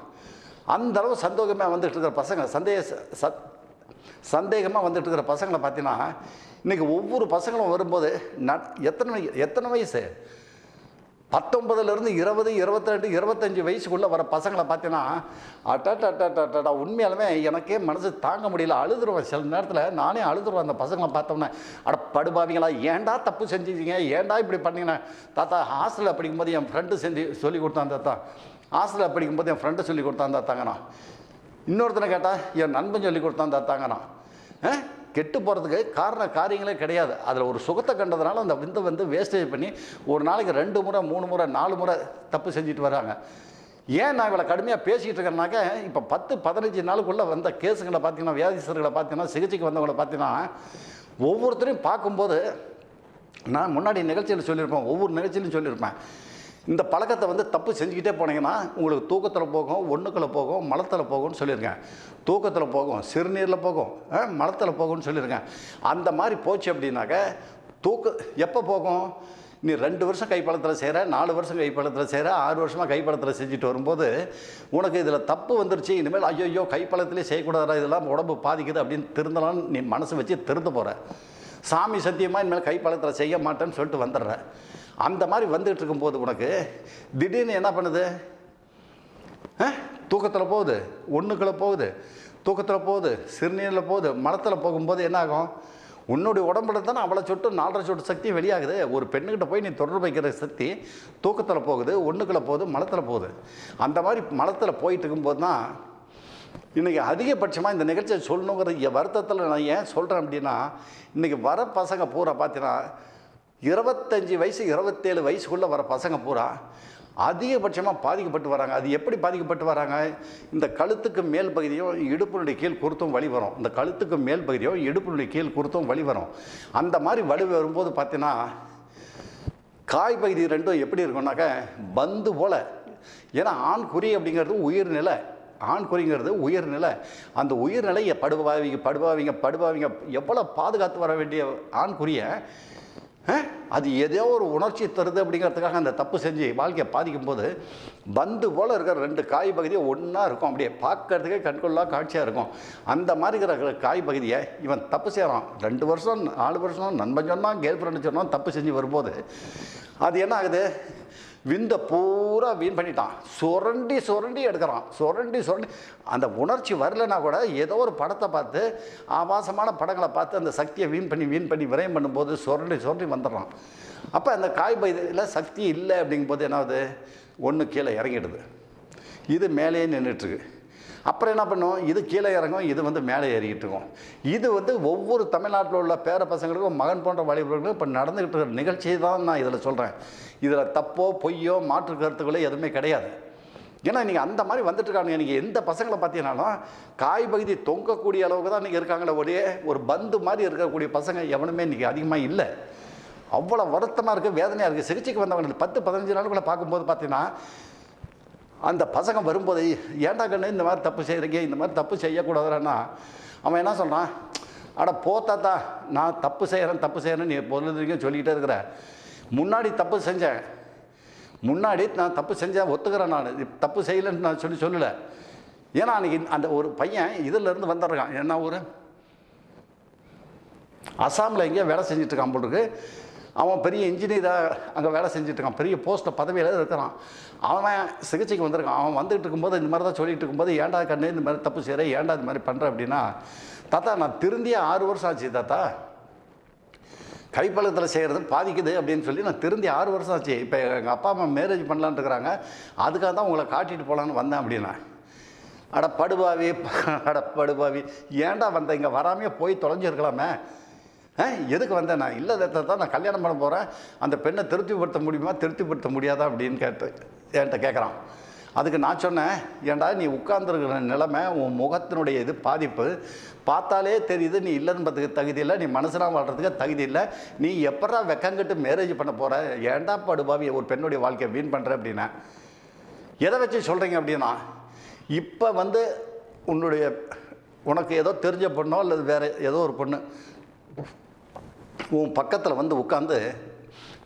அந்த அளவு சந்தோகமாக வந்துட்டு இருக்கிற பசங்க சந்தேகமாக வந்துட்டு இருக்கிற பசங்களை பார்த்தீங்கன்னா இன்றைக்கி ஒவ்வொரு பசங்களும் வரும்போது எத்தனை வயசு 19லேருந்து 20, 22, 25 வயசுக்குள்ளே வர பசங்களை பார்த்தீங்கன்னா அட்டா உண்மையாலுமே எனக்கே மனசு தாங்க முடியல, அழுதுருவேன். சில நேரத்தில் நானே அழுதுருவேன் அந்த பசங்களை பார்த்தோன்னே. படுபாவீங்களா, ஏன்டா தப்பு செஞ்சுருக்கீங்க, ஏன்டா இப்படி பண்ணீங்கன்னா. தாத்தா ஹாஸ்டலில் படிக்கும்போது என் ஃப்ரெண்டு சொல்லி கொடுத்தான் தாத்தா, ஹாஸ்டலில் படிக்கும்போது என் ஃப்ரெண்டு சொல்லி கொடுத்தான் தாத்தாங்கண்ணா. இன்னொருத்தனை கேட்டால் என் நண்பன் சொல்லி கொடுத்தான் தாத்தாங்கண்ணா. கெட்டு போகிறதுக்கு காரியங்களே கிடையாது. அதில் ஒரு சுகத்தை கண்டதுனால அந்த விந்தை வேஸ்டேஜ் பண்ணி ஒரு நாளைக்கு 2 முறை 3 முறை 4 முறை தப்பு செஞ்சுட்டு வராங்க. ஏன் நான் இவ்வளோ கடுமையாக பேசிகிட்டு இருக்கேன்னாக்க, இப்போ 10-15 நாளுக்குள்ளே வந்த கேஸுங்களை பார்த்தீங்கன்னா, வியாதிஸ்தர்களை பார்த்தீங்கன்னா, சிகிச்சைக்கு வந்தவங்களை பார்த்தீங்கன்னா, ஒவ்வொருத்தரையும் பார்க்கும்போது நான் முன்னாடி நிகழ்ச்சியில் சொல்லியிருப்பேன், ஒவ்வொரு நிகழ்ச்சியிலும் சொல்லியிருப்பேன், இந்த பழக்கத்தை தப்பு செஞ்சுக்கிட்டே போனீங்கன்னா உங்களுக்கு தூக்கத்தில் போகும், ஒன்றுக்களில் போகும், மலத்தில் போகும்னு சொல்லியிருக்கேன். தூக்கத்தில் போகும், சிறுநீரில் போகும், மலத்தில் போகும்னு சொல்லியிருக்கேன். அந்த மாதிரி போச்சு அப்படின்னாக்க எப்போ போகும்? நீ 2 வருஷம் கைப்பழத்தில் செய்கிற, 4 வருஷம் கைப்பழத்தில் செய்கிற, 6 வருஷமாக கைப்பழத்தில் செஞ்சுட்டு வரும்போது உனக்கு இதில் தப்பு வந்துருச்சு, இனிமேல் ஐயோ கைப்பழத்திலே செய்யக்கூடாதா, இதெல்லாம் உடம்பு பாதிக்குது அப்படின்னு திருந்தலான்னு நீ மனசு வச்சு திருந்த போகிற. சாமி சத்தியமாக இனிமேல் கைப்பழத்தில் செய்ய மாட்டேன்னு சொல்லிட்டு வந்துடுற. அந்த மாதிரி வந்துட்டு இருக்கும்போது உனக்கு திடீர்னு என்ன பண்ணுது? தூக்கத்தில் போகுது, ஒன்றுக்களை போகுது, தூக்கத்தில் போகுது, சிறுநீரில் போகுது, மலத்தில் போகும்போது என்ன ஆகும்? உன்னுடைய உடம்புல தானே அவ்வளோ சொட்டு 4.5 சொட்டு சக்தி வெளியாகுது. ஒரு பெண்ணுக்கிட்ட போய் நீ தொடர்பு வைக்கிற சக்தி தூக்கத்தில் போகுது, ஒன்றுக்களை போகுது, மலத்தில் போகுது. அந்த மாதிரி மலத்தில் போயிட்டு இருக்கும்போது தான் இன்றைக்கி அதிகபட்சமாக இந்த நிகழ்ச்சியை சொல்லணுங்கிற வருத்தத்தில் நான் ஏன் சொல்கிறேன் அப்படின்னா, இன்றைக்கி வர பசங்க பூரா பார்த்தீங்கன்னா 25 வயசு 27 வயசுக்குள்ளே வர பசங்க பூரா அதிகபட்சமாக பாதிக்கப்பட்டு வராங்க. அது எப்படி பாதிக்கப்பட்டு வராங்க? இந்த கழுத்துக்கு மேல் பகுதியும் இடுப்பினுடைய கீழ் குருத்தும் வலி வரும். இந்த கழுத்துக்கு மேல் பகுதியும் இடுப்பினுடைய கீழ் குருத்தும் வலி வரும். அந்த மாதிரி வலி வரும்போது பார்த்தீங்கன்னா காய் பகுதி ரெண்டும் எப்படி இருக்கும்னாக்க பந்து போல். ஏன்னா ஆண் குறி அப்படிங்கிறது உயிர்நிலை, ஆண் குறிங்கிறது உயிர்நிலை. அந்த உயிர்நிலையை படுபாவிங்க எவ்வளோ பாதுகாத்து வர வேண்டிய ஆண் குறியை அது ஏதோ ஒரு உணர்ச்சி தருது அப்படிங்கிறதுக்காக அந்த தப்பு செஞ்சு வாழ்க்கையை பாதிக்கும் போது பந்து போல் இருக்கிற 2 காய் பகுதியும் ஒன்றா இருக்கும். அப்படியே பார்க்கறதுக்கே கண்கொள்ளா காட்சியாக இருக்கும். அந்த மாதிரி இருக்கிற காய் பகுதியை இவன் தப்பு செய்கிறான். 2 வருஷம் 4 வருஷம் நண்பன் சொன்னான், கேர்ள் ஃப்ரெண்டு சொன்னான், தப்பு செஞ்சு வரும்போது அது என்ன ஆகுது? விந்த பூரா வீண் பண்ணிட்டான். சுரண்டி எடுக்கிறான். சுரண்டி அந்த உணர்ச்சி வரலைன்னா கூட ஏதோ ஒரு படத்தை பார்த்து, ஆபாசமான படங்களை பார்த்து அந்த சக்தியை வீண் பண்ணி விரயம் பண்ணும்போது சுரண்டி வந்துடுறான். அப்போ அந்த காய் பகுதியில் சக்தி இல்லை அப்படிங்கும்போது என்ன ஆகுது? ஒன்று கீழே இறங்கிடுது, இது மேலேயே நின்றுட்டுருக்கு. அப்புறம் என்ன பண்ணும்? இது கீழே இறங்கும், இது மேலே ஏறிக்கிட்டு இருக்கும். இது ஒவ்வொரு தமிழ்நாட்டில் உள்ள பேர பசங்களுக்கும் மகன் போன்ற வாலிபர்களுக்கும் இப்போ நடந்துக்கிட்டு இருக்கிற நிகழ்ச்சியை தான் நான் இதில் சொல்கிறேன். இதில் தப்போ பொய்யோ மாற்று கருத்துக்களோ எதுவுமே கிடையாது. ஏன்னா நீங்கள் அந்த மாதிரி வந்துட்டுருக்காங்க. நீங்கள் எந்த பசங்களை பார்த்தீங்கன்னாலும் காய் பகுதி தொங்கக்கூடிய அளவுக்கு தான் இன்றைக்கி இருக்காங்களே ஒரே ஒரு பந்து மாதிரி இருக்கக்கூடிய பசங்க எவனுமே இன்றைக்கி அதிகமாக இல்லை. அவ்வளோ வருத்தமாக இருக்குது, வேதனையாக இருக்குது. சிகிச்சைக்கு வந்தவங்க 10-15 நாளுக்குள்ளே பார்க்கும்போது பார்த்தீங்கன்னா அந்த பசங்க வரும்போது ஏன்டா கண்ணு இந்த மாதிரி தப்பு செய்கிறீங்க, இந்த மாதிரி தப்பு செய்யக்கூடாதுன்னா அவன் என்ன சொல்கிறான்? போத்தாத்தா நான் தப்பு செய்கிறேன் நீ பொருளுக்கு சொல்லிக்கிட்டே இருக்கிற. முன்னாடி தப்பு செஞ்சேன், முன்னாடி நான் தப்பு செஞ்சேன், ஒத்துக்கிறேன், நான் தப்பு செய்யலைன்னு நான் சொல்லலை. ஏன்னா அன்றைக்கி அந்த ஒரு பையன் இதிலேருந்து வந்துடுறான். என்ன ஊர், அசாமில் எங்கேயோ வேலை செஞ்சிட்ருக்கான் போல் இருக்கு. அவன் பெரிய இன்ஜினியராக அங்கே வேலை செஞ்சிட்ருக்கான், பெரிய போஸ்ட்டில் பதவியில் இருக்கிறான். அவன் சிகிச்சைக்கு வந்திருக்கான். அவன் வந்துகிட்டு இருக்கும்போது இந்த மாதிரி தான் சொல்லிகிட்டு இருக்கும்போது, ஏன்டா கண்ணு இந்த மாதிரி தப்பு செய்கிற, ஏன்டா இது மாதிரி பண்ணுற அப்படின்னா, தாத்தா நான் திருந்தியே 6 வருஷம் ஆச்சு தாத்தா, கைப்பழக்கத்தில் செய்கிறது பாதிக்குது அப்படின்னு சொல்லி நான் திருந்தி 6 வருஷம் ஆச்சு. இப்போ எங்கள் அப்பா அம்மா மேரேஜ் பண்ணலான்னு இருக்கிறாங்க, அதுக்காக தான் உங்களை காட்டிட்டு போகலான்னு வந்தேன் அப்படின்னா. அட படுபாவி ஏன்டா வந்தேன், இங்கே வராமையே போய் தொலைஞ்சிருக்கலாமே, எதுக்கு வந்தேன் நான்? இல்லை தான் நான் கல்யாணம் பண்ண போகிறேன், அந்த பெண்ணை திருப்திப்படுத்த முடியுமா திருப்திப்படுத்த முடியாதா அப்படின்னு என்கிட்ட கேட்குறான். அதுக்கு நான் சொன்னேன், ஏன்டா நீ உட்கார்ந்துருக்கிற நிலைமை, உன் முகத்தினுடைய இது பாதிப்பு பார்த்தாலே தெரியுது, நீ இல்லைன்றதுக்கு தகுதி இல்லை, நீ மனுஷனாக வாழ்கிறதுக்கு தகுதி இல்லை, நீ எப்படா வெக்கங்கிட்டு மேரேஜ் பண்ண போகிற, ஏன்டா படுபாவி ஒரு பெண்ணுடைய வாழ்க்கையை வீண் பண்ணுற அப்படின்னா. எதை வச்சு சொல்கிறீங்க அப்படின்னா, இப்போ உனக்கு ஏதோ தெரிஞ்ச பொண்ணோ அல்லது வேறு ஏதோ ஒரு பொண்ணு உன் பக்கத்தில் உட்காந்து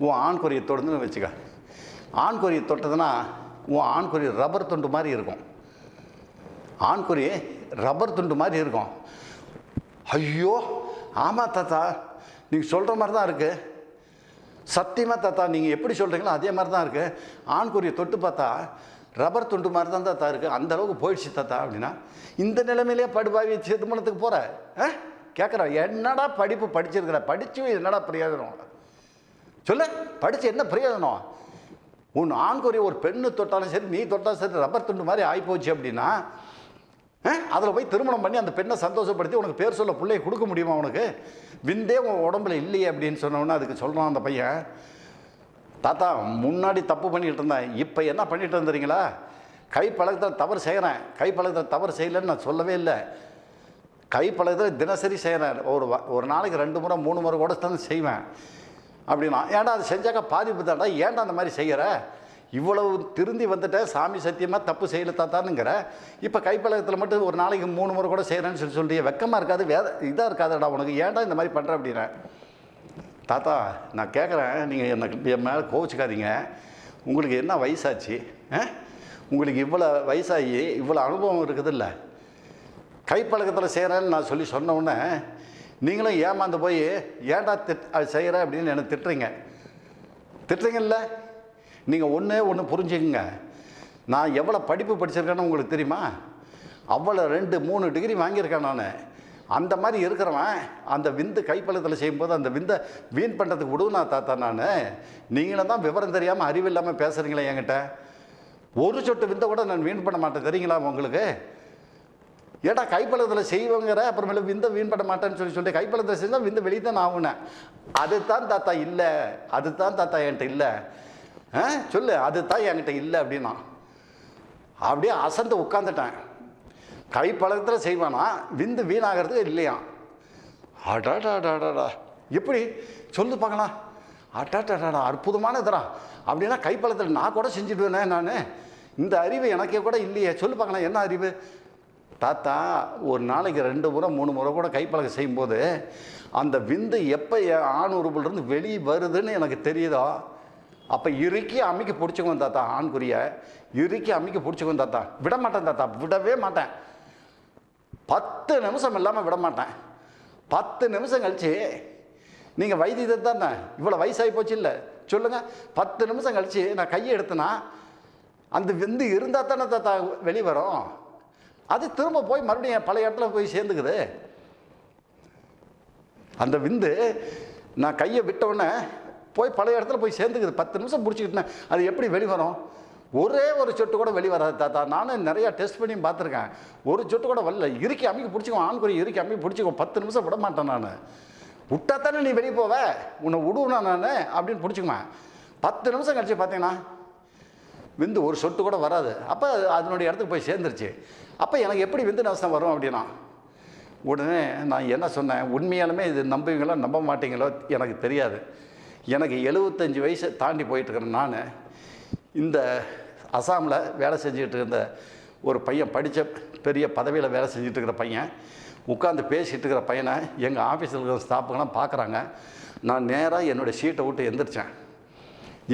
உன் ஆண்குறியை தொடுதுன்னு வச்சுக்க. ஆண்குறியை தொட்டதுன்னா உன் ஆண்குறி ரப்பர் துண்டு மாதிரி இருக்கும். ஆண்குறி ரப்பர் துண்டு மாதிரி இருக்கும். ஐயோ ஆமாம் தாத்தா, நீங்கள் சொல்கிற மாதிரி தான் இருக்குது, சத்தியமாக தாத்தா நீங்கள் எப்படி சொல்கிறீங்களோ அதே மாதிரி தான் இருக்குது, ஆண்குறியை தொட்டு பார்த்தா ரப்பர் துண்டு மாதிரி தான் தாத்தா இருக்குது, அந்தளவுக்கு போயிடுச்சு தாத்தா அப்படின்னா. இந்த நிலைமையிலே படுபாவி திருமணத்துக்கு போகிற கேட்குறோம். என்னடா படிப்பு படிச்சிருக்கிற, படித்து என்னடா பிரயோஜனம் சொல்ல, படித்து என்ன பிரயோஜனம்? உன் ஆண்குறி ஒரு பெண்ணு தொட்டாலும் சரி, நீ தொட்டாலும் சரி, ரப்பர் துண்டு மாதிரி ஆகிப்போச்சு அப்படின்னா, அதில் போய் திருமணம் பண்ணி அந்த பெண்ணை சந்தோஷப்படுத்தி உனக்கு பேர் சொல்ல பிள்ளையை கொடுக்க முடியுமா? உனக்கு விந்தே உன் உடம்புல இல்லையே அப்படின்னு சொன்னோன்னா அதுக்கு சொல்கிறான் அந்த பையன், தாத்தா முன்னாடி தப்பு பண்ணிகிட்டு இருந்தேன், இப்போ என்ன பண்ணிட்டு இருந்தீங்களா, கை பழக்கத்தில் தவறு செய்கிறேன், கை பழக்கத்தில் தவறு செய்யலைன்னு நான் சொல்லவே இல்லை, கை பழக்கத்தில் தினசரி செய்கிறேன், ஒரு நாளைக்கு 2 முறை 3 முறை கூட தான் செய்வேன் அப்படின்னா. ஏன்டா அது செஞ்சாக்கா பாதிப்பு தாண்டா, ஏன்டா அந்த மாதிரி செய்கிற, இவ்வளவு திருந்தி வந்துட்டேன், சாமி சத்தியமாக தப்பு செய்யலை தாத்தானுங்கிற, இப்போ கைப்பழக்கத்தில் மட்டும் ஒரு நாளைக்கு 3 முறை கூட செய்கிறேன்னு சொல்லிட்டு வெக்கமாக இருக்காது, இதாக இருக்காதுடா உனக்கு, ஏன்டா இந்த மாதிரி பண்ணுற அப்படின்னா. தாத்தா நான் கேட்குறேன், நீங்கள் என் மேலே கோவிச்சுக்காதீங்க, உங்களுக்கு என்ன வயசாச்சு, உங்களுக்கு இவ்வளோ வயசாகி இவ்வளோ அனுபவம் இருக்குது இல்லை, கைப்பழக்கத்தில் செய்கிறேன்னு நான் சொன்ன உடனே நீங்களும் ஏமாந்து போய் ஏன்டா அது செய்கிற அப்படின்னு எனக்கு திட்டுறீங்கல்ல. நீங்கள் ஒன்று புரிஞ்சுக்குங்க, நான் எவ்வளோ படிப்பு படிச்சிருக்கேன்னு உங்களுக்கு தெரியுமா? அவ்வளோ 2-3 டிகிரி வாங்கியிருக்கேன் நான். அந்த மாதிரி இருக்கிறவன் அந்த விந்து கைப்பழக்கத்தில் செய்யும்போது அந்த விந்தை வீண் பண்ணுறதுக்கு விடுவேனா தாத்தா நான்? நீங்களும் தான் விவரம் தெரியாமல் அறிவு இல்லாமல் பேசுகிறீங்களே என்கிட்ட. ஒரு சொட்டு விந்தை கூட நான் வீண் பண்ண மாட்டேன் தெரியுங்களா உங்களுக்கு? ஏடா கைப்பழக்கத்தில் செய்வங்கிற, அப்புறமேல விந்தை வீண் பண்ண மாட்டேன்னு சொல்லி கைப்பழக்கத்தில் செஞ்சால் விந்து வெளியே தான் ஆகுனேன். அதுதான் தாத்தா இல்லை, அதுதான் தாத்தா என்கிட்ட இல்லை, சொல்லு அதுதான் என்கிட்ட இல்லை அப்படின்னா. அப்படியே அசந்து உட்காந்துட்டேன். கைப்பழக்கத்தில் செய்வானா, விந்து வீணாகிறதுக்கு இல்லையா? அடாடாடாடா எப்படி சொல்லு பார்க்கலாம், அட்டாட்டாடா அற்புதமான இதரா அப்படின்னா கைப்பழக்கத்தில் நான் கூட செஞ்சுடுவேனே நான், இந்த அறிவு எனக்கே கூட இல்லையே, சொல்லு பார்க்கலாம் என்ன அறிவு? தாத்தா ஒரு நாளைக்கு 2 முறை 3 முறை கூட கைப்பழக்கம் செய்யும்போது அந்த விந்து எப்போ ஆண் உறுப்புலேருந்து வெளியே வருதுன்னு எனக்கு தெரியுதோ அப்போ இறுக்கி அம்மிக்கு பிடிச்சிக்குவேன் தாத்தா, ஆண்குறியை இறுக்கி அம்மிக்கு பிடிச்சிக்குவேன் தாத்தா, விட மாட்டேன் தாத்தா, விடவே மாட்டேன், 10 நிமிஷம் இல்லாமல் விட மாட்டேன். 10 நிமிஷம் கழிச்சு நீங்கள் வைத்தியத்தை தானே, இவ்வளோ வயசாகி போச்சு இல்லை சொல்லுங்கள், 10 நிமிஷம் கழிச்சு நான் கையை எடுத்தேன்னா அந்த விந்து இருந்தால் தானே தாத்தா வெளியே வரும், அது திரும்ப போய் மறுபடியும் பழைய இடத்துல போய் சேர்ந்துக்குது. அந்த விந்து நான் கையை விட்டவுடனே போய் பழைய இடத்துல போய் சேர்ந்துக்குது. 10 நிமிஷம் பிடிச்சிக்கிட்டேன், அது எப்படி வெளிவரும்? ஒரே ஒரு சொட்டு கூட வெளிவராது தாத்தா. நானும் நிறையா டெஸ்ட் பண்ணி பார்த்துருக்கேன், ஒரு சொட்டு கூட வரல. இறுக்கி அம்மிக்கு பிடிச்சிக்குவோம், ஆண்குறி இறுக்கி அம்மிக்கு பிடிச்சிக்குவோம், 10 நிமிஷம் விட மாட்டேன் நான். விட்டா தானே நீ வெளியே போவ, உன்னை விடுவேனா நான் அப்படின்னு பிடிச்சிக்குவேன். 10 நிமிஷம் கழிச்சு பார்த்தீங்கன்னா விந்து ஒரு சொட்டு கூட வராது. அப்போ அதனுடைய இடத்துக்கு போய் சேர்ந்துருச்சு. அப்போ எனக்கு எப்படி விந்து நஷ்டம் வரும் அப்படின்னா, உடனே நான் என்ன சொன்னேன், உண்மையாலுமே இது நம்புவீங்களோ நம்ப மாட்டீங்களோ எனக்கு தெரியாது, எனக்கு 75 வயசு தாண்டி போயிட்டுருக்கிறேன் நான். இந்த அசாமில் வேலை செஞ்சுக்கிட்டு இருந்த ஒரு பையன், படித்த பெரிய பதவியில் வேலை செஞ்சுட்டு இருக்கிற பையன், உட்காந்து பேசிகிட்டு இருக்கிற பையனை எங்கள் ஆஃபீஸில் இருக்கிற ஸ்டாஃபுங்கெல்லாம் பார்க்குறாங்க. நான் நேராக என்னுடைய சீட்டை விட்டு எந்திரிச்சேன்.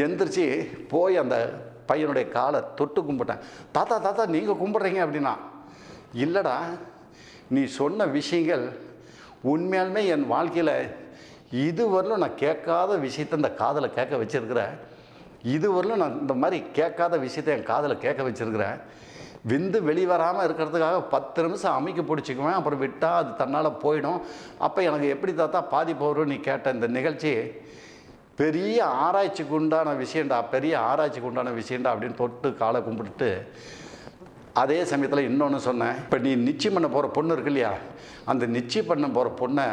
எந்திரிச்சு போய் அந்த பையனுடைய காலை தொட்டு கும்பிட்டேன். தாத்தா தாத்தா நீங்கள் கும்பிட்றீங்க அப்படின்னா, இல்லைடா நீ சொன்ன விஷயங்கள் உண்மையாலுமே என் வாழ்க்கையில் இதுவரையிலும் நான் கேட்காத விஷயத்தை இந்த காதில் கேட்க வச்சுருக்கிறேன். இதுவரையிலும் நான் இந்த மாதிரி கேட்காத விஷயத்தை என் காதில் கேட்க வச்சுருக்கிறேன். விந்து வெளிவராமல் இருக்கிறதுக்காக 10 நிமிஷம் அமைக்க பிடிச்சிக்குவேன், அப்புறம் விட்டால் அது தன்னால் போயிடும். அப்போ எனக்கு எப்படி தாத்தா பாதிப்பு வரும் நீ கேட்ட இந்த நிகழ்ச்சி பெரிய ஆராய்ச்சிக்கு உண்டான விஷயம்டா, பெரிய ஆராய்ச்சிக்கு உண்டான விஷயம்டா அப்படின்னு தொட்டு காலை கும்பிட்டுட்டு அதே சமயத்தில் இன்னொன்று சொன்னேன். இப்போ நீ நிச்சயம் பண்ண போகிற பொண்ணு இருக்கு இல்லையா, அந்த நிச்சயம் பண்ண போகிற பொண்ணை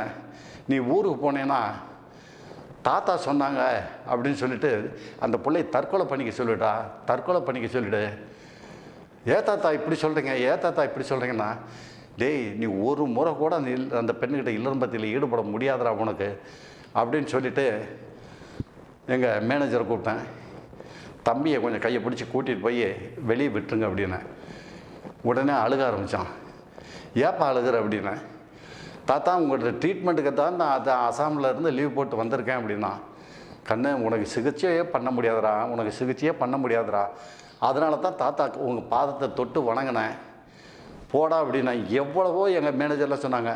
நீ ஊருக்கு போனேன்னா தாத்தா சொன்னாங்க அப்படின்னு சொல்லிட்டு அந்த பிள்ளையை தற்கொலை பண்ணிக்க சொல்லிட்டா, தற்கொலை பண்ணிக்க சொல்லிவிடு. தாத்தா இப்படி சொல்கிறீங்க, தாத்தா இப்படி சொல்கிறீங்கன்னா, டேய் நீ ஒரு முறை கூட அந்த பெண்ணுக்கிட்ட இல்லறம்பத்தியில் ஈடுபட முடியாதுடா உனக்கு அப்படின்னு சொல்லிவிட்டு எங்கள் மேனேஜரை கூப்பிட்டேன். தம்பியை கொஞ்சம் கையை பிடிச்சி கூட்டிகிட்டு போய் வெளியே விட்டுருங்க அப்படின்னேன். உடனே அழுக ஆரம்பித்தான். ஏப்பா அழுகிற அப்படின்னேன். தாத்தா உங்களோட ட்ரீட்மெண்ட்டுக்கு தான் நான் அதை அசாமில் இருந்து லீவ் போட்டு வந்திருக்கேன் அப்படின்னா, கண்ணு உனக்கு சிகிச்சையே பண்ண முடியாதுடா, உனக்கு சிகிச்சையே பண்ண முடியாதுடா, அதனால தான் தாத்தா உங்கள் பாதத்தை தொட்டு வணங்கினேன் போடா அப்படின்னா. எவ்வளவோ எங்கள் மேனேஜர்லாம் சொன்னாங்க,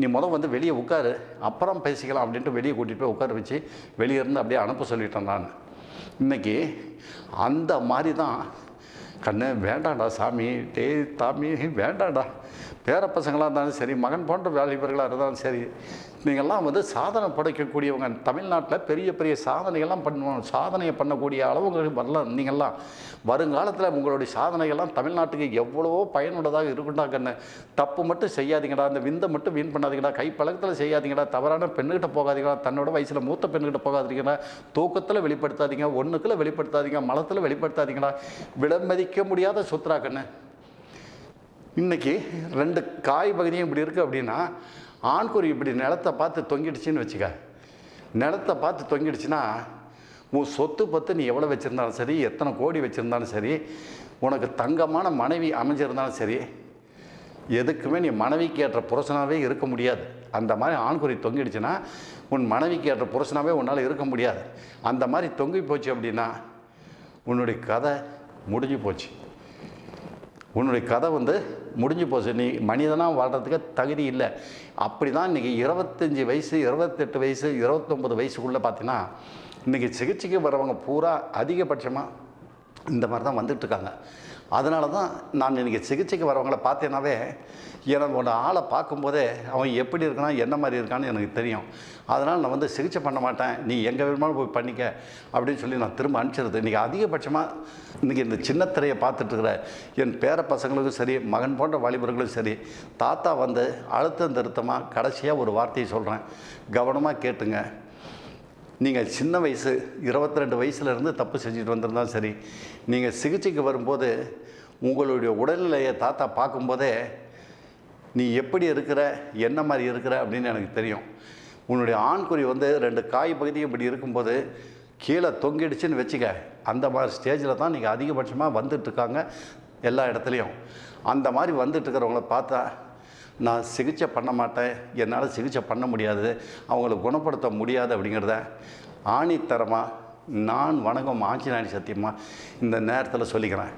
நீ வந்து வெளியே உட்காரு அப்புறம் பேசிக்கலாம் அப்படின்ட்டு வெளியே கூட்டிகிட்டு போய் உட்கார வச்சு வெளியே இருந்து அப்படியே அனுப்ப சொல்லிட்டேன் நான். இன்றைக்கி அந்த மாதிரி தான் கண்ணு வேண்டாண்டா சாமி, தாமி வேண்டாண்டா, பேர பசங்களாக இருந்தாலும் சரி, மகன் போன்ற வாலிபர்களாக இருந்தாலும் சரி, நீங்கள்லாம் சாதனை படைக்கக்கூடியவங்க. தமிழ்நாட்டில் பெரிய பெரிய சாதனைகள்லாம் பண்ணுவோம், சாதனையை பண்ணக்கூடிய அளவுக்கு வரலாம். நீங்கள்லாம் வருங்காலத்தில் உங்களுடைய சாதனைகள்லாம் தமிழ்நாட்டுக்கு எவ்வளவோ பயனுள்ளதாக இருக்குண்டா கண்ணு. தப்பு மட்டும் செய்யாதீங்கடா, அந்த விந்தை மட்டும் வீண் பண்ணாதீங்கடா, கைப்பழக்கத்தில் செய்யாதீங்கடா, தவறான பெண்ணுக்கிட்ட போகாதீங்கடா, தன்னோட வயசில் மூத்த பெண்ணுக்கிட்ட போகாதீங்கடா, தூக்கத்தில் வெளிப்படுத்தாதீங்க, ஒன்றுக்குள்ள வெளிப்படுத்தாதீங்க, மலத்தில் வெளிப்படுத்தாதீங்கடா, விலமதிக்க முடியாத சொத்துரா கண்ணு. இன்றைக்கி 2 காய் பகுதியும் இப்படி இருக்குது அப்படின்னா, ஆண்குறி இப்படி நிலத்தை பார்த்து தொங்கிடுச்சின்னு வச்சுக்க. நிலத்தை பார்த்து தொங்கிடுச்சுன்னா உன் சொத்து பத்து நீ எவ்வளோ வச்சுருந்தாலும் சரி, எத்தனை கோடி வச்சுருந்தாலும் சரி, உனக்கு தங்கமான மனைவி அமைஞ்சிருந்தாலும் சரி, எதுக்குமே நீ மனைவிக்கு ஏற்ற புருஷனாகவே இருக்க முடியாது. அந்த மாதிரி ஆண்குறி தொங்கிடுச்சுன்னா உன் மனைவிக்கு ஏற்ற புருஷனாகவே உன்னால் இருக்க முடியாது. அந்த மாதிரி தொங்கி போச்சு அப்படின்னா உன்னுடைய கதை முடிஞ்சு போச்சு. உன்னுடைய கதை முடிஞ்சு போச்சு. நீ மனிதனாக வாழ்கிறதுக்கு தகுதி இல்லை. அப்படி தான் இன்றைக்கி 25 வயசு, 28 வயசு, 29 வயசுக்குள்ளே பார்த்தீங்கன்னா இன்றைக்கி சிகிச்சைக்கு வரவங்க பூரா அதிகபட்சமாக இந்த மாதிரி தான் வந்துட்டுருக்காங்க. அதனால தான் நான் இன்றைக்கி சிகிச்சைக்கு வரவங்களை பார்த்தேன்னாவே எனக்கு ஒரு ஆளை பார்க்கும்போதே அவன் எப்படி இருக்கானா என்ன மாதிரி இருக்கான்னு எனக்கு தெரியும். அதனால் நான் சிகிச்சை பண்ண மாட்டேன், நீ எங்கே வேணுமாலும் போய் பண்ணிக்க அப்படின்னு சொல்லி நான் திரும்ப அனுப்பிச்சிருது. இன்றைக்கி அதிகபட்சமாக இன்றைக்கி இந்த சின்ன திரையை பார்த்துட்ருக்கிற என் பேர பசங்களுக்கும் சரி, மகன் போன்ற வாலிபர்களுக்கும் சரி, தாத்தா அழுத்தம் திருத்தமாக கடைசியாக ஒரு வார்த்தையை சொல்கிறேன், கவனமாக கேட்டுங்க. நீங்கள் சின்ன வயசு 22 வயசுலேருந்து தப்பு செஞ்சுட்டு வந்திருந்தாலும் சரி, நீங்கள் சிகிச்சைக்கு வரும்போது உங்களுடைய உடல்நிலையை தாத்தா பார்க்கும்போதே நீ எப்படி இருக்கிற, என்ன மாதிரி இருக்கிற அப்படின்னு எனக்கு தெரியும். உன்னுடைய ஆண்குறி 2 காய் பகுதியும் இப்படி இருக்கும்போது கீழே தொங்கிடுச்சுன்னு வச்சுக்க. அந்த மாதிரி ஸ்டேஜில் தான் நீங்கள் அதிகபட்சமாக வந்துட்டுருக்காங்க எல்லா இடத்துலையும். அந்த மாதிரி வந்துட்டுருக்கிறவங்கள பார்த்தா நான் சிகிச்சை பண்ண மாட்டேன், என்னால் சிகிச்சை பண்ண முடியாது, அவங்கள குணப்படுத்த முடியாது அப்படிங்கிறத ஆணித்தரமாக நான் வணக்கம் ஆஞ்சிநாயகி சத்தியமாக இந்த நேரத்தில் சொல்லிக்கிறேன்.